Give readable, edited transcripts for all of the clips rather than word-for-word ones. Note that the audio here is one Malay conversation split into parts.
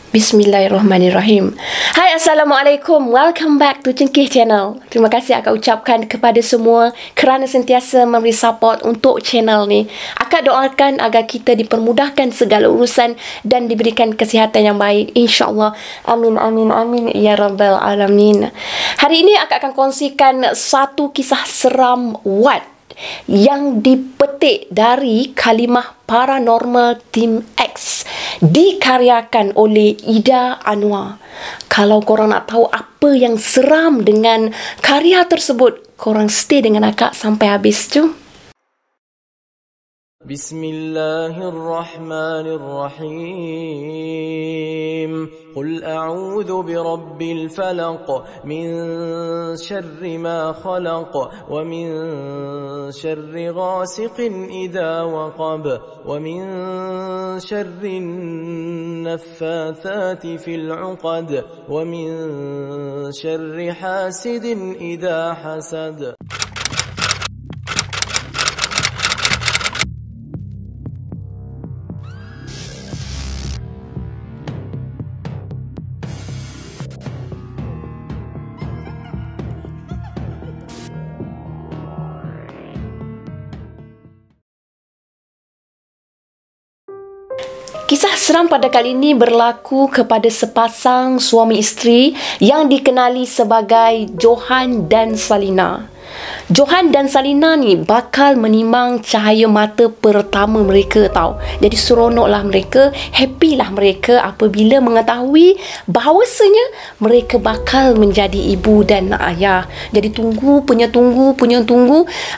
Bismillahirrahmanirrahim. Hai, Assalamualaikum. Welcome back to Cengkih Channel. Terima kasih akak ucapkan kepada semua kerana sentiasa memberi support untuk channel ni. Akak doakan agar kita dipermudahkan segala urusan dan diberikan kesihatan yang baik, insyaAllah. Amin, amin, amin, ya Rabbal Alamin. Hari ini akak akan kongsikan satu kisah seram yang dipetik dari Kalimah Paranormal Team X, dikaryakan oleh Ida Anwar. Kalau korang nak tahu apa yang seram dengan karya tersebut, korang stay dengan akak sampai habis. Jom. Bismillahirrahmanirrahim. Qul a'udzu birabbil falaq min syarri ma khalaq wa min syarri ghasiqin idza waqab wa min syarri naffathati fil 'uqad wa min syarri hasidin idza hasad. Kisah seram pada kali ini berlaku kepada sepasang suami isteri yang dikenali sebagai Johan dan Salina. Johan dan Salina ni bakal menimbang cahaya mata pertama mereka tau. Jadi seronoklah mereka, happylah mereka apabila mengetahui bahawasanya mereka bakal menjadi ibu dan ayah. Jadi tunggu.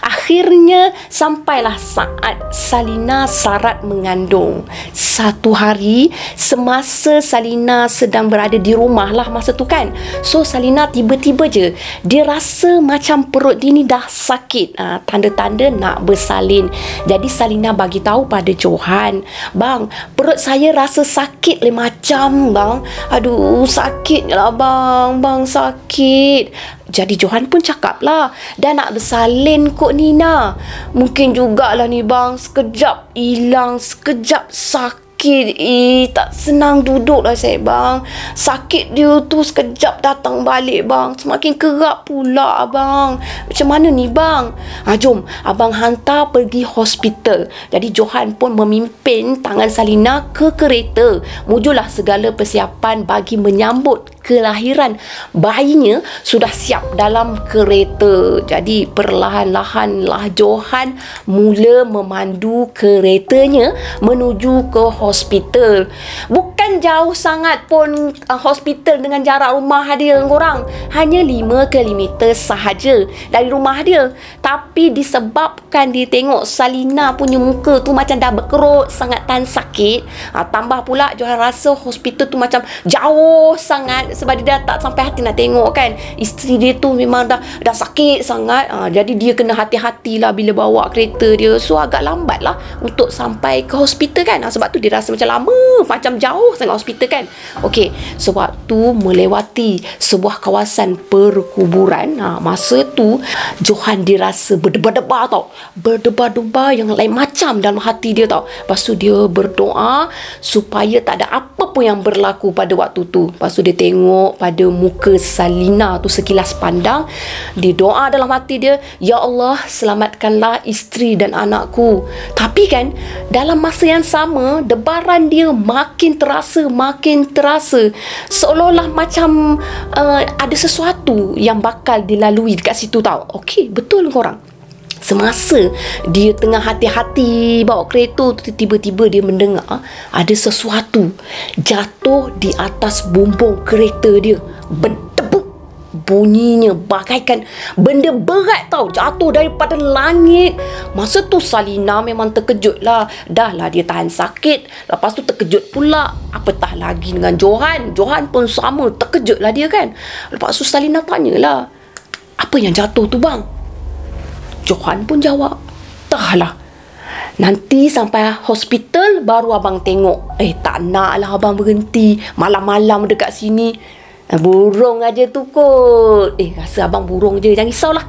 Akhirnya sampailah saat Salina syarat mengandung. Satu hari semasa Salina sedang berada di rumah lah masa tu kan. So Salina tiba-tiba je dia rasa macam perut dia ni dah sakit, tanda-tanda nak bersalin. Jadi Salina bagi tahu pada Johan, "Bang, perut saya rasa sakit macam bang. Aduh, sakit lah bang. Bang sakit." Jadi Johan pun cakap lah, "Dah nak bersalin kot Nina. Mungkin jugalah ni bang, sekejap hilang, sekejap sakit. Tak senang duduk lah saya bang. Sakit dia tu sekejap datang balik bang. Semakin kerap pula abang. Macam mana ni bang? Jom abang hantar pergi hospital." Jadi Johan pun memimpin tangan Salina ke kereta. Mujulah segala persiapan bagi menyambut kelahiran bayinya sudah siap dalam kereta. Jadi perlahan-lahanlah Johan mula memandu keretanya menuju ke hospital. Bukan jauh sangat pun hospital dengan jarak rumah dia korang. Hanya 5 kilometer sahaja dari rumah dia. Tapi disebabkan dia tengok Salina punya muka tu macam dah berkerut sangat dan sakit, tambah pula Johan rasa hospital tu macam jauh sangat sebab dia dah tak sampai hati nak tengok kan. Isteri dia tu memang dah sakit sangat. Jadi dia kena hati-hatilah bila bawa kereta dia. So agak lambat lah untuk sampai ke hospital kan. Sebab tu dia rasa macam lama, macam jauh sangat hospital kan. Okey, sewaktu melewati sebuah kawasan perkuburan, masa tu Johan dirasa berdebar-debar tau. Berdebar-debar yang lain macam dalam hati dia tau. Lepas tu dia berdoa supaya tak ada apa pun yang berlaku pada waktu tu. Lepas tu dia tengok pada muka Salina tu sekilas pandang. Dia doa dalam hati dia, "Ya Allah, selamatkanlah isteri dan anakku." Tapi kan dalam masa yang sama debaran dia makin terasa. Seolah-olah macam ada sesuatu yang bakal dilalui dekat situ tau. Okey, betul korang. Semasa dia tengah hati-hati bawa kereta tu, tiba-tiba dia mendengar ada sesuatu jatuh di atas bumbung kereta dia. Berdebuk. Bunyinya bagaikan benda berat tau, jatuh daripada langit. Masa tu Salina memang terkejut lah. Dah lah dia tahan sakit, lepas tu terkejut pula. Apatah lagi dengan Johan. Johan pun sama, terkejut lah dia kan. Lepas tu Salina tanyalah, "Apa yang jatuh tu bang?" Johan pun jawab, "Tak lah, nanti sampai hospital baru abang tengok." Tak nak lah abang berhenti malam-malam dekat sini. Burung aja tu kot. Rasa abang burung je. Jangan risaulah.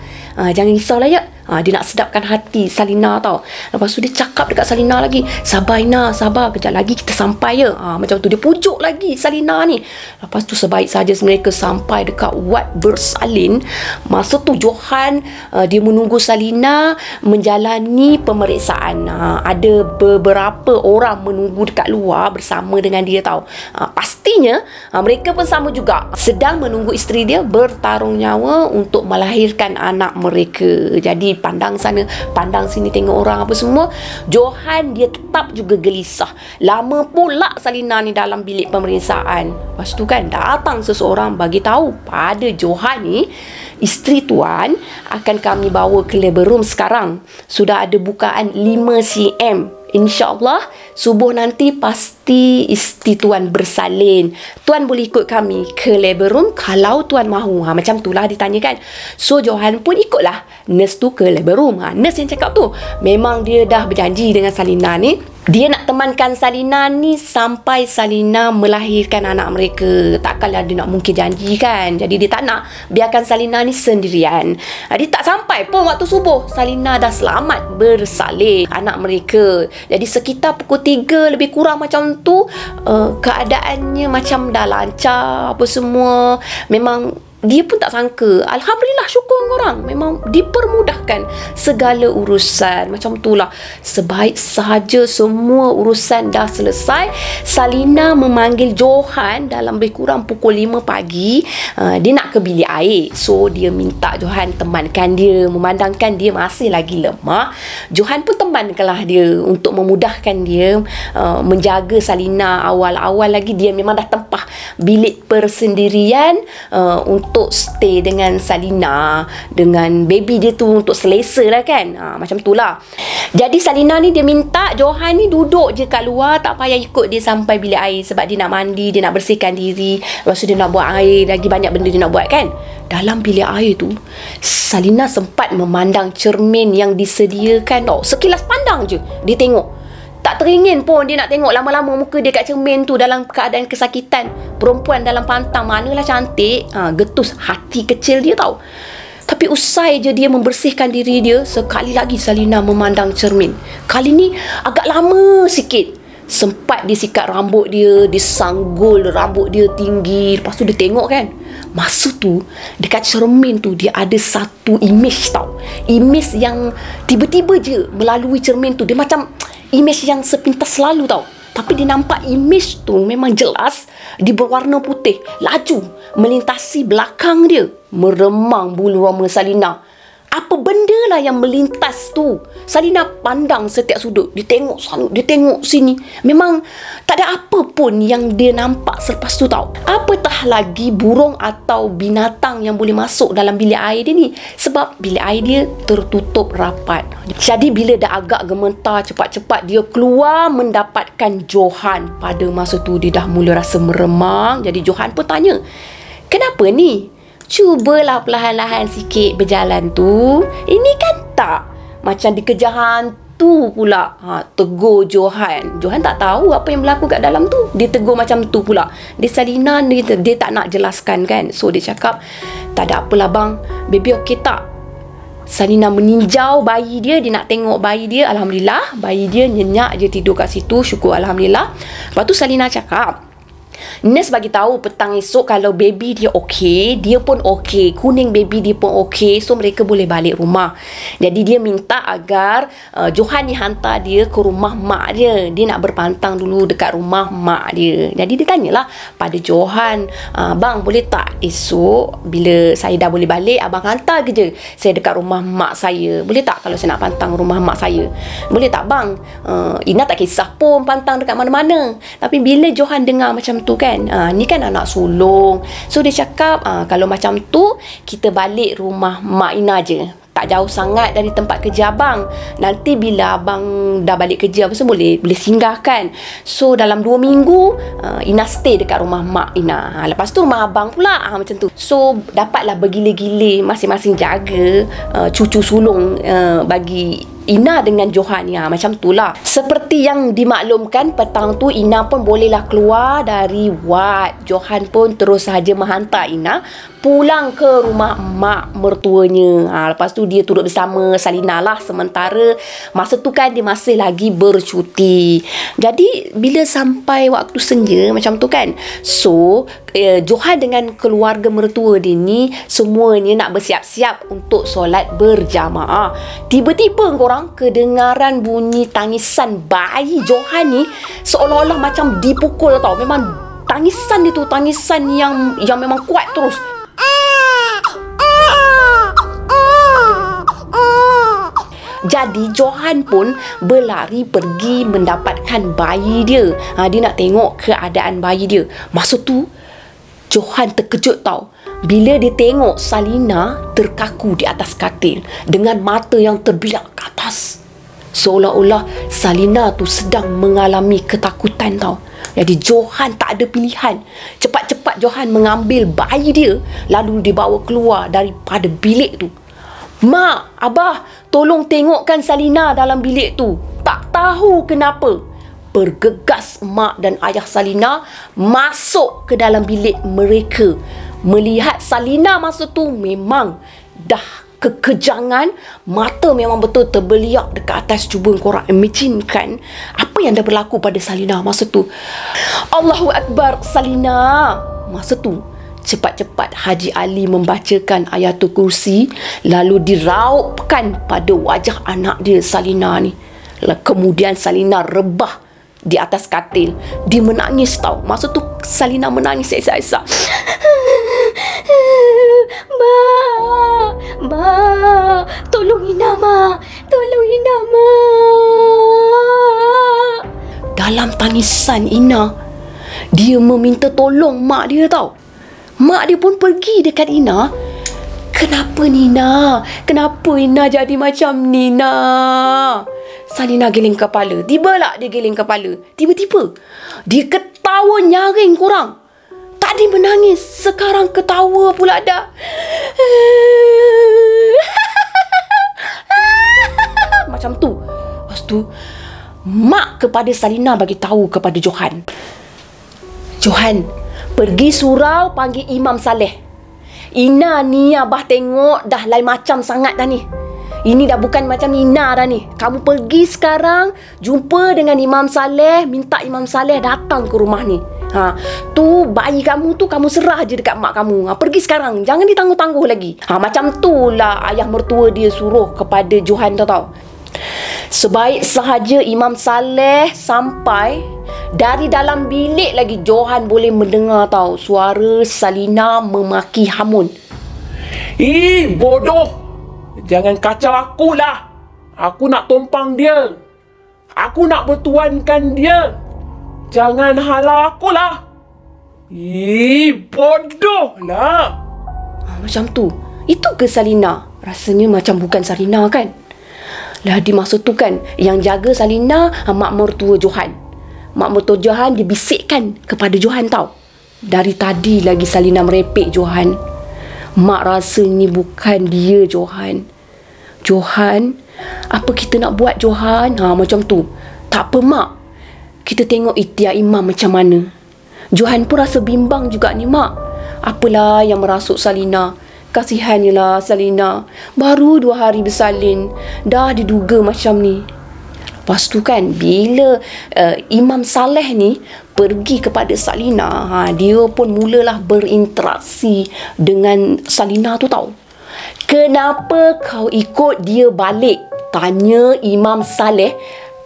Jangan risaulah ya. Dia nak sedapkan hati Salina tau. Lepas tu dia cakap dekat Salina lagi, sabar Ina, sabar, kejap lagi kita sampai ya. Macam tu dia pujuk lagi Salina ni. Lepas tu sebaik saja mereka sampai dekat wad bersalin. Masa tu Johan dia menunggu Salina menjalani pemeriksaan. Ada beberapa orang menunggu dekat luar bersama dengan dia tau. Pastinya mereka pun sama juga, sedang menunggu isteri dia bertarung nyawa untuk melahirkan anak mereka. Jadi pandang sana, pandang sini, tengok orang apa semua. Johan dia tetap juga gelisah. Lama pula Salina ni dalam bilik pemeriksaan. Lepas tu kan datang seseorang bagi tahu pada Johan ni, isteri tuan akan kami bawa ke labor room sekarang. Sudah ada bukaan 5 cm. InsyaAllah subuh nanti pasti isteri tuan bersalin. Tuan boleh ikut kami ke labor room kalau tuan mahu. Macam itulah ditanyakan. So Johan pun ikutlah nurse tu ke labor room. Nurse yang cakap tu memang dia dah berjanji dengan Salina ni, dia nak temankan Salina ni sampai Salina melahirkan anak mereka. Takkanlah dia nak mungkin janji kan. Jadi dia tak nak biarkan Salina ni sendirian. Dia tak sampai pun waktu subuh, Salina dah selamat bersalin anak mereka. Jadi sekitar pukul 3 lebih kurang macam tu, keadaannya macam dah lancar apa semua. Memang dia pun tak sangka. Alhamdulillah, syukur korang, memang dipermudahkan segala urusan. Macam itulah, sebaik sahaja semua urusan dah selesai, Salina memanggil Johan dalam lebih kurang pukul 5 pagi. Dia nak ke bilik air. So dia minta Johan temankan dia. Memandangkan dia masih lagi lemah, Johan pun temankanlah dia untuk memudahkan dia menjaga Salina. Awal-awal lagi dia memang dah tempah bilik persendirian untuk stay dengan Salina, dengan baby dia tu, untuk selesa lah kan. Macam tu lah. Jadi Salina ni dia minta Johan ni duduk je kat luar, tak payah ikut dia sampai bilik air, sebab dia nak mandi, dia nak bersihkan diri. Lepas tu dia nak buat air, lagi banyak benda dia nak buat kan. Dalam bilik air tu, Salina sempat memandang cermin yang disediakan tau. Sekilas pandang je dia tengok. Tak teringin pun dia nak tengok lama-lama muka dia kat cermin tu dalam keadaan kesakitan. Perempuan dalam pantang manalah cantik. Getus hati kecil dia tahu. Tapi usai je dia membersihkan diri dia, sekali lagi Salina memandang cermin. Kali ni agak lama sikit. Sempat dia sikat rambut dia, disanggul rambut dia tinggi. Lepas tu dia tengok kan. Masa tu dekat cermin tu dia ada satu image tau. Image yang tiba-tiba je melalui cermin tu. Dia macam image yang sepintas selalu tau. Tapi dia nampak image tu memang jelas. Dia berwarna putih, laju melintasi belakang dia, meremang bulu roma Salina. Apa benda lah yang melintas tu? Salina pandang setiap sudut. Dia tengok sana, dia tengok sini. Memang tak ada apa pun yang dia nampak selepas tu tau. Apatah lagi burung atau binatang yang boleh masuk dalam bilik air dia ni. Sebab bilik air dia tertutup rapat. Jadi bila dah agak gemetar, cepat-cepat dia keluar mendapatkan Johan. Pada masa tu dia dah mula rasa meremang. Jadi Johan pun tanya, "Kenapa ni? Cubalah perlahan-lahan sikit berjalan tu. Ini kan tak macam dikejar hantu pula." Tegur Johan. Johan tak tahu apa yang berlaku kat dalam tu. Dia tegur macam tu pula. Dia Salina dia tak nak jelaskan kan. So dia cakap, "Tak ada apalah bang. Baby okey tak?" Salina meninjau bayi dia. Dia nak tengok bayi dia. Alhamdulillah, bayi dia nyenyak je tidur kat situ. Syukur Alhamdulillah. Lepas tu Salina cakap, nurse bagi tahu petang esok kalau baby dia okey, dia pun okey, kuning baby dia pun okey, so mereka boleh balik rumah. Jadi dia minta agar Johan ni hantar dia ke rumah mak dia. Dia nak berpantang dulu dekat rumah mak dia. Jadi dia tanyalah pada Johan, "Bang, boleh tak esok bila saya dah boleh balik, abang hantar je saya dekat rumah mak saya? Boleh tak kalau saya nak pantang rumah mak saya?" "Boleh tak bang? Ina tak kisah pun pantang dekat mana-mana." Tapi bila Johan dengar macam tu kan, ni kan anak sulung. So dia cakap, kalau macam tu kita balik rumah mak Ina je. Tak jauh sangat dari tempat kerja abang. Nanti bila abang dah balik kerja apa semua boleh singgahkan. So dalam 2 minggu Ina stay dekat rumah mak Ina. Lepas tu rumah abang pula, macam tu. So dapatlah bergila-gila masing-masing jaga cucu sulung bagi Ina dengan Johan ya, macam itulah. Seperti yang dimaklumkan, petang tu Ina pun bolehlah keluar dari wad. Johan pun terus saja menghantar Ina pulang ke rumah mak mertuanya. Lepas tu dia turut bersama Salina lah. Sementara masa tu kan dia masih lagi bercuti. Jadi bila sampai waktu senja macam tu kan, so Johan dengan keluarga mertua dia ni semuanya nak bersiap-siap untuk solat berjamaah. Tiba-tiba korang kedengaran bunyi tangisan bayi Johan ni, seolah-olah macam dipukul tau. Memang tangisan dia tu tangisan yang memang kuat terus. Jadi Johan pun berlari pergi mendapatkan bayi dia. Dia nak tengok keadaan bayi dia. Masa tu Johan terkejut tau, bila dia tengok Salina terkaku di atas katil dengan mata yang terbiak ke atas. Seolah-olah Salina tu sedang mengalami ketakutan tau. Jadi Johan tak ada pilihan. Cepat-cepat Johan mengambil bayi dia, lalu dibawa keluar daripada bilik tu. Mak, Abah, tolong tengokkan Salina dalam bilik tu. Tak tahu kenapa. Bergegas mak dan ayah Salina masuk ke dalam bilik mereka. Melihat Salina masa tu memang dah kekejangan, mata memang betul terbeliak dekat atas. Cuba korang imagine apa yang dah berlaku pada Salina masa tu. Allahu Akbar, Salina. Masa tu cepat-cepat Haji Ali membacakan ayatul kursi, lalu diraupkan pada wajah anak dia Salina ni. Kemudian Salina rebah di atas katil. Dia menangis tau. Masa tu Salina menangis sesak-sesak. Mak, tolong Ina, Mak. Tolong Ina, Mak. Dalam tangisan Ina, dia meminta tolong mak dia tau. Mak dia pun pergi dekat Ina. Kenapa Nina? Kenapa Ina jadi macam Nina? Salina geling kepala. Tibalah dia geling kepala. Tiba-tiba dia ketawa nyaring korang. Tadi menangis, sekarang ketawa pula dah. Macam tu. Lepas tu mak kepada Salina bagi tahu kepada Johan. Johan, pergi surau panggil Imam Saleh. Ina ni Abah tengok dah lain macam sangat dah ni. Ini dah bukan macam Ina dah ni. Kamu pergi sekarang, jumpa dengan Imam Saleh, minta Imam Saleh datang ke rumah ni. Tu bayi kamu tu kamu serah je dekat mak kamu. Pergi sekarang, jangan ditangguh-tangguh lagi. Macam tu lah ayah mertua dia suruh kepada Johan tau. Sebaik sahaja Imam Saleh sampai, dari dalam bilik lagi Johan boleh mendengar tau suara Salina memaki hamun. Bodoh! Jangan kacau aku lah. Aku nak tumpang dia. Aku nak bertuankan dia. Jangan halau aku lah. Bodoh lah. Macam tu. Itu ke Salina? Rasanya macam bukan Salina kan? Lah di masa tu kan, yang jaga Salina mak mertua Johan. Mak mertua Johan dibisikkan kepada Johan tau. Dari tadi lagi Salina merepek Johan. Mak rasa ni bukan dia Johan. Johan, apa kita nak buat Johan? Macam tu. Tak apa mak, kita tengok ikhtiar Imam macam mana. Johan pun rasa bimbang juga ni mak. Apalah yang merasuk Salina. Kasihannya lah Salina. Baru 2 hari bersalin dah diduga macam ni. Lepas tu kan, bila Imam Saleh ni pergi kepada Salina, dia pun mulalah berinteraksi dengan Salina tu tau. Kenapa kau ikut dia balik? Tanya Imam Saleh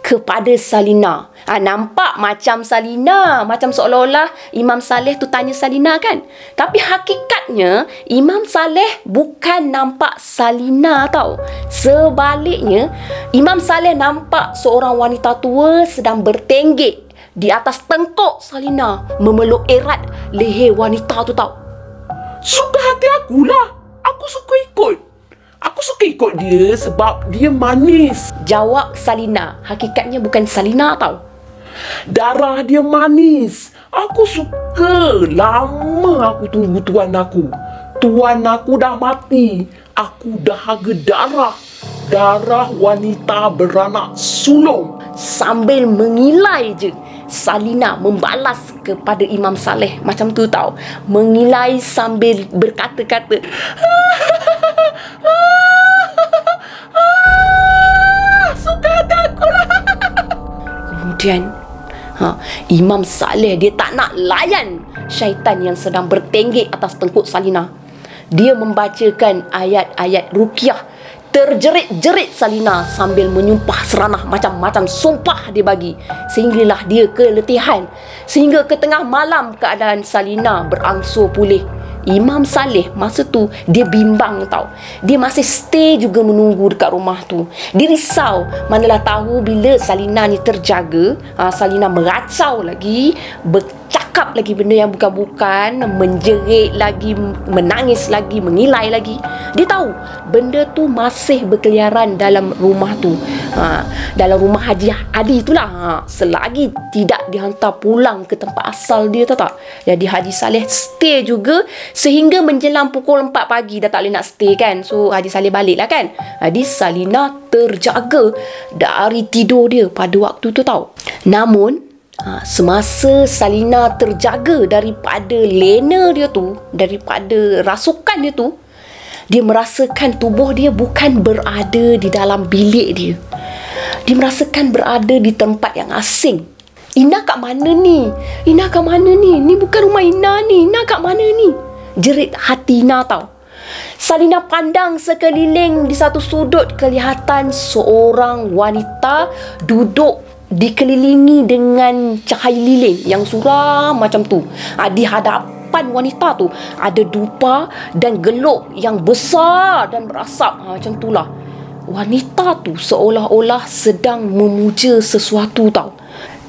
kepada Salina. Nampak macam Salina, macam seolah-olah Imam Saleh tu tanya Salina kan. Tapi hakikatnya Imam Saleh bukan nampak Salina tau. Sebaliknya, Imam Saleh nampak seorang wanita tua sedang bertenggek di atas tengkuk Salina, memeluk erat leher wanita tu tau. Suka hati akulah. Aku suka ikut. Aku suka ikut dia sebab dia manis. Jawab Salina. Hakikatnya bukan Salina tau. Darah dia manis. Aku suka. Lama aku tunggu tuan aku. Tuan aku dah mati. Aku dahaga darah. Darah wanita beranak sulung. Sambil mengilai je, Salina membalas kepada Imam Saleh macam tu tau, mengilai sambil berkata-kata, suka aku lah. Kemudian Imam Saleh dia tak nak layan syaitan yang sedang bertenggek atas tengkuk Salina. Dia membacakan ayat-ayat ruqyah. Terjerit-jerit Salina sambil menyumpah seranah, macam-macam sumpah dia bagi, sehinggalah dia keletihan. Sehingga ke tengah malam keadaan Salina berangsur pulih. Imam Saleh masa tu dia bimbang tau. Dia masih stay juga menunggu dekat rumah tu. Dia risau, manalah tahu bila Salina ni terjaga, Salina meracau lagi, bercakap lagi benda yang bukan-bukan, menjerit lagi, menangis lagi, mengilai lagi. Dia tahu benda tu masih berkeliaran dalam rumah tu, dalam rumah Haji Ali tu lah, selagi tidak dihantar pulang ke tempat asal dia, tahu tak? Jadi Haji Saleh stay juga sehingga menjelang pukul 4 pagi. Dah tak boleh nak stay kan, so Haji Saleh balik lah kan. Jadi Salina terjaga dari tidur dia pada waktu tu tau. Namun semasa Salina terjaga daripada lena dia tu, daripada rasukan dia tu, dia merasakan tubuh dia bukan berada di dalam bilik dia. Dia merasakan berada di tempat yang asing. Ina kat mana ni? Ina kat mana ni? Ni bukan rumah Ina ni. Ina kat mana ni? Jerit hati Ina tau. Salina pandang sekeliling. Di satu sudut kelihatan seorang wanita duduk dikelilingi dengan cahaya lilin yang suram macam tu. Di hadapan wanita tu ada dupa dan gelok yang besar dan berasap, macam tu lah. Wanita tu seolah-olah sedang memuja sesuatu tau.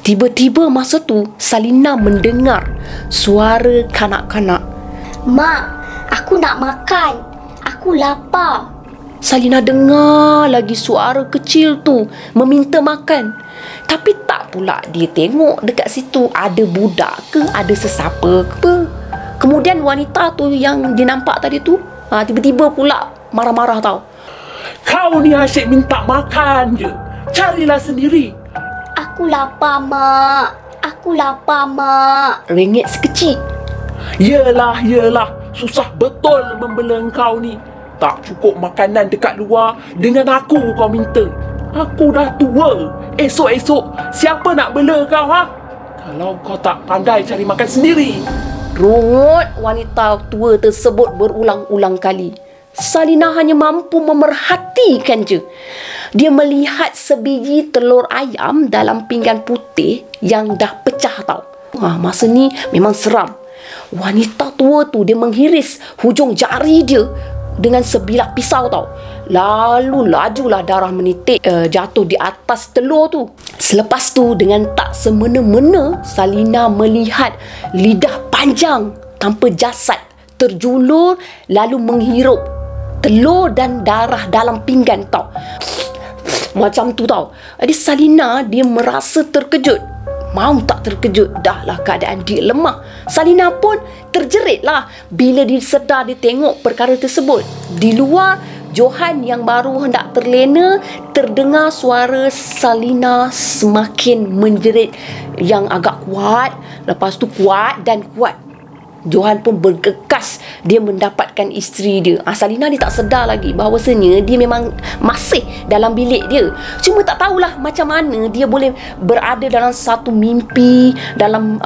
Tiba-tiba masa tu Salina mendengar suara kanak-kanak. Mak, aku nak makan. Aku lapar. Salina dengar lagi suara kecil tu meminta makan. Tapi tak pula dia tengok dekat situ ada budak ke, ada sesiapa ke apa. Kemudian wanita tu yang dia nampak tadi tu, tiba-tiba pula marah-marah tau. Kau ni asyik minta makan je. Carilah sendiri. Aku lapar, Mak. Aku lapar, Mak. Rengek sekecil. Yelah. Susah betul membela kau ni. Tak cukup makanan dekat luar, dengan aku kau minta. Aku dah tua. Esok-esok siapa nak bela kau, kalau kau tak pandai cari makan sendiri. Rungut wanita tua tersebut berulang-ulang kali. Salina hanya mampu memerhatikan je. Dia melihat sebiji telur ayam dalam pinggan putih yang dah pecah tau. Masa ni memang seram. Wanita tua tu dia menghiris hujung jari dia dengan sebilah pisau tau. Lalu lajulah darah menitik jatuh di atas telur tu. Selepas tu dengan tak semena-mena Salina melihat lidah panjang tanpa jasad terjulur lalu menghirup telur dan darah dalam pinggan tau. Macam tu tau. Jadi Salina dia merasa terkejut. Mau tak terkejut, dah lah keadaan dia lemah. Salina pun terjerit lah bila dia sedar dia tengok perkara tersebut. Di luar, Johan yang baru hendak terlena, terdengar suara Salina semakin menjerit yang agak kuat. Lepas tu kuat dan kuat. Johan pun bergegas dia mendapatkan isteri dia. Salina dia tak sedar lagi bahawasanya dia memang masih dalam bilik dia. Cuma tak tahulah macam mana dia boleh berada dalam satu mimpi dalam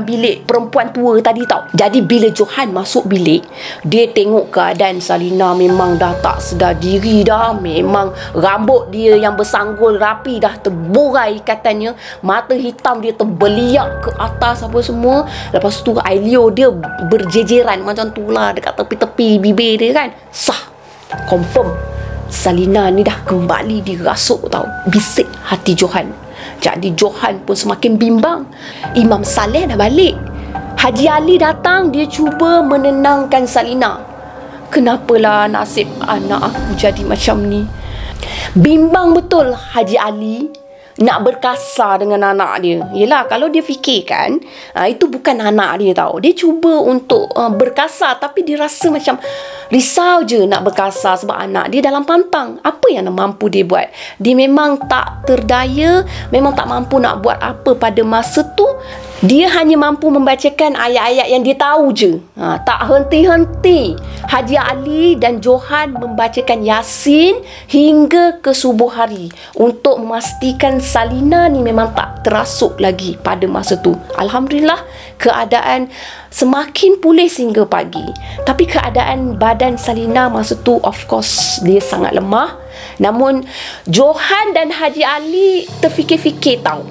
bilik perempuan tua tadi tau. Jadi bila Johan masuk bilik, dia tengok keadaan Salina memang dah tak sedar diri dah. Memang rambut dia yang bersanggul rapi dah terburai katanya. Mata hitam dia terbeliak ke atas apa semua. Lepas tu ailio dia berjejeran macam tu lah dekat tepi-tepi bibir dia kan. Confirm Salina ni dah kembali dirasuk tau. Bisik hati Johan. Jadi Johan pun semakin bimbang. Imam Saleh dah balik. Haji Ali datang, dia cuba menenangkan Salina. Kenapalah nasib anak aku jadi macam ni? Bimbang betul Haji Ali nak berkasar dengan anak dia. Yelah, kalau dia fikirkan itu bukan anak dia tau. Dia cuba untuk berkasar, tapi dia rasa macam Risau je nak berkasar sebab anak dia dalam pantang. Apa yang mampu dia buat? Dia memang tak terdaya, memang tak mampu nak buat apa pada masa tu. Dia hanya mampu membacakan ayat-ayat yang dia tahu je. Tak henti-henti. Haji Ali dan Johan membacakan Yasin hingga ke subuh hari untuk memastikan Salina ni memang tak terasuk lagi pada masa tu. Alhamdulillah, keadaan semakin pulih sehingga pagi. Tapi keadaan badan Salina masa tu, of course, dia sangat lemah. Namun Johan dan Haji Ali terfikir-fikir tahu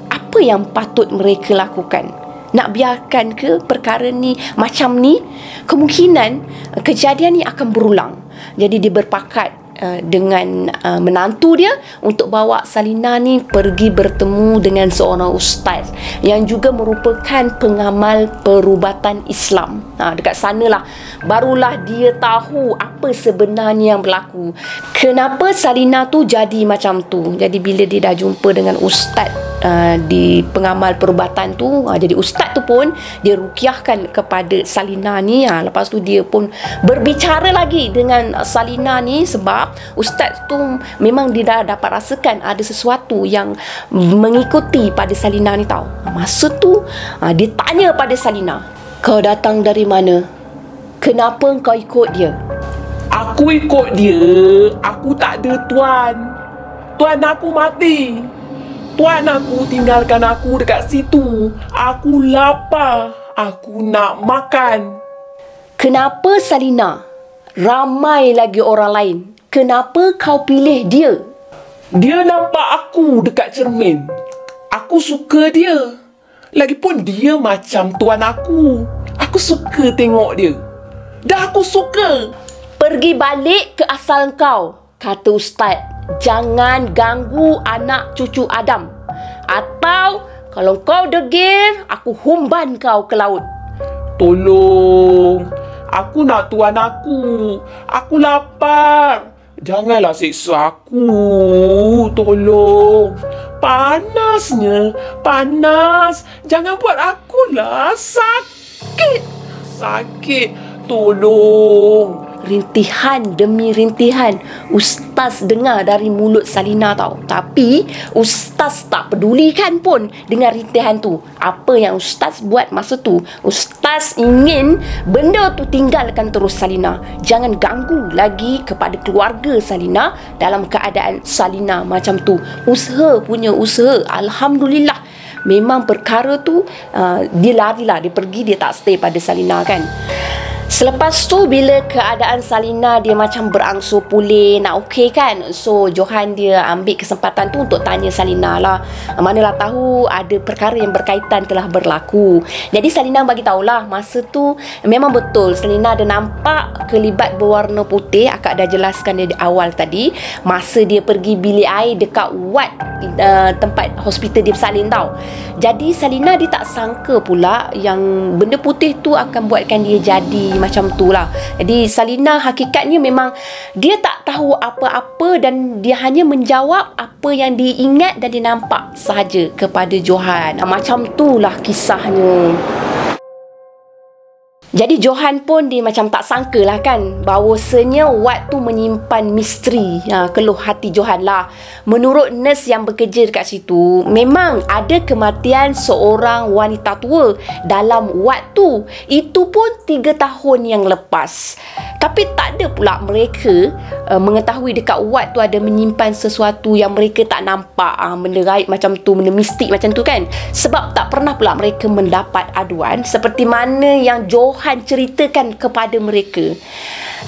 apa yang patut mereka lakukan. Nak biarkan ke perkara ni macam ni? Kemungkinan kejadian ni akan berulang. Jadi dia berpakat dengan menantu dia untuk bawa Salina ni pergi bertemu dengan seorang ustaz yang juga merupakan pengamal perubatan Islam. Dekat sanalah barulah dia tahu apa sebenarnya yang berlaku. Kenapa Salina tu jadi macam tu. Jadi bila dia dah jumpa dengan ustaz di pengamal perubatan tu, jadi ustaz tu pun dia rukiahkan kepada Salina ni. Lepas tu dia pun berbicara lagi dengan Salina ni sebab ustaz tu memang dia dah dapat rasakan ada sesuatu yang mengikuti pada Salina ni tau. Masa tu dia tanya pada Salina, "Kau datang dari mana? Kenapa kau ikut dia?" Aku ikut dia. Aku tak ada tuan. Tuan aku mati. Tuan aku tinggalkan aku dekat situ. Aku lapar. Aku nak makan. Kenapa Salina? Ramai lagi orang lain. Kenapa kau pilih dia? Dia nampak aku dekat cermin. Aku suka dia. Lagipun dia macam tuan aku. Aku suka tengok dia. Dah aku suka. Pergi balik ke asal kau, kata ustaz. Jangan ganggu anak cucu Adam. Atau kalau kau degil, aku humban kau ke laut. Tolong. Aku nak tuan aku. Aku lapar. Janganlah siksa aku. Tolong. Panasnya. Panas. Jangan buat akulah sakit. Sakit. Tolong. Rintihan demi rintihan ustaz dengar dari mulut Salina tau. Tapi ustaz tak pedulikan pun dengan rintihan tu. Apa yang ustaz buat masa tu, ustaz ingin benda tu tinggalkan terus Salina. Jangan ganggu lagi kepada keluarga Salina dalam keadaan Salina macam tu. Usaha punya usaha. Alhamdulillah, memang perkara tu dia larilah, dia pergi, dia tak stay pada Salina kan. Selepas tu bila keadaan Salina dia macam berangsur pulih, nak okey kan, so Johan dia ambil kesempatan tu untuk tanya Salina lah. Manalah tahu ada perkara yang berkaitan telah berlaku. Jadi Salina bagi tahulah masa tu memang betul Salina ada nampak kelibat berwarna putih. Akak dah jelaskan dia di awal tadi, masa dia pergi bilik air dekat wad tempat hospital dia bersalin tau. Jadi Salina dia tak sangka pula yang benda putih tu akan buatkan dia jadi macam tu lah. Jadi Salina hakikatnya memang dia tak tahu apa-apa dan dia hanya menjawab apa yang dia ingat dan dia nampak sahaja kepada Johan. Macam tu lah kisahnya. Jadi Johan pun dia macam tak sangka lah kan bahawasanya wad tu menyimpan misteri. Keluh hati Johan lah. Menurut nurse yang bekerja dekat situ, memang ada kematian seorang wanita tua dalam wad tu. Itu pun 3 tahun yang lepas. Tapi tak ada pula mereka mengetahui dekat wad tu ada menyimpan sesuatu yang mereka tak nampak. Benda gaib macam tu, benda mistik macam tu kan. Sebab tak pernah pula mereka mendapat aduan seperti mana yang Johan ceritakan kepada mereka.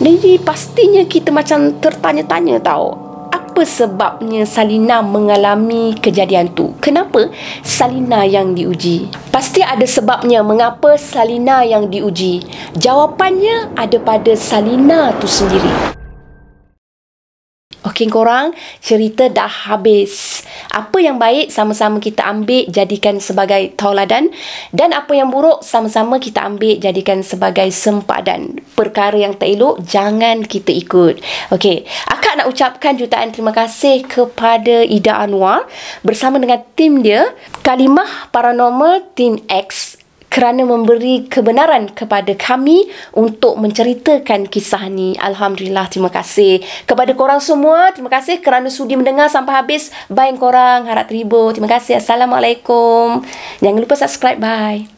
Jadi pastinya kita macam tertanya-tanya tau, apa sebabnya Salina mengalami kejadian tu? Kenapa Salina yang diuji? Pasti ada sebabnya mengapa Salina yang diuji. Jawapannya ada pada Salina tu sendiri. Okey korang, cerita dah habis. Apa yang baik sama-sama kita ambil jadikan sebagai tauladan, dan apa yang buruk sama-sama kita ambil jadikan sebagai sempadan. Perkara yang tak elok jangan kita ikut. Okey, akak nak ucapkan jutaan terima kasih kepada Ida Anwar bersama dengan tim dia, Kalimah Paranormal Team X, kerana memberi kebenaran kepada kami untuk menceritakan kisah ni. Alhamdulillah, terima kasih kepada korang semua. Terima kasih kerana sudi mendengar sampai habis. Bye korang, harap terhibur. Terima kasih. Assalamualaikum. Jangan lupa subscribe. Bye.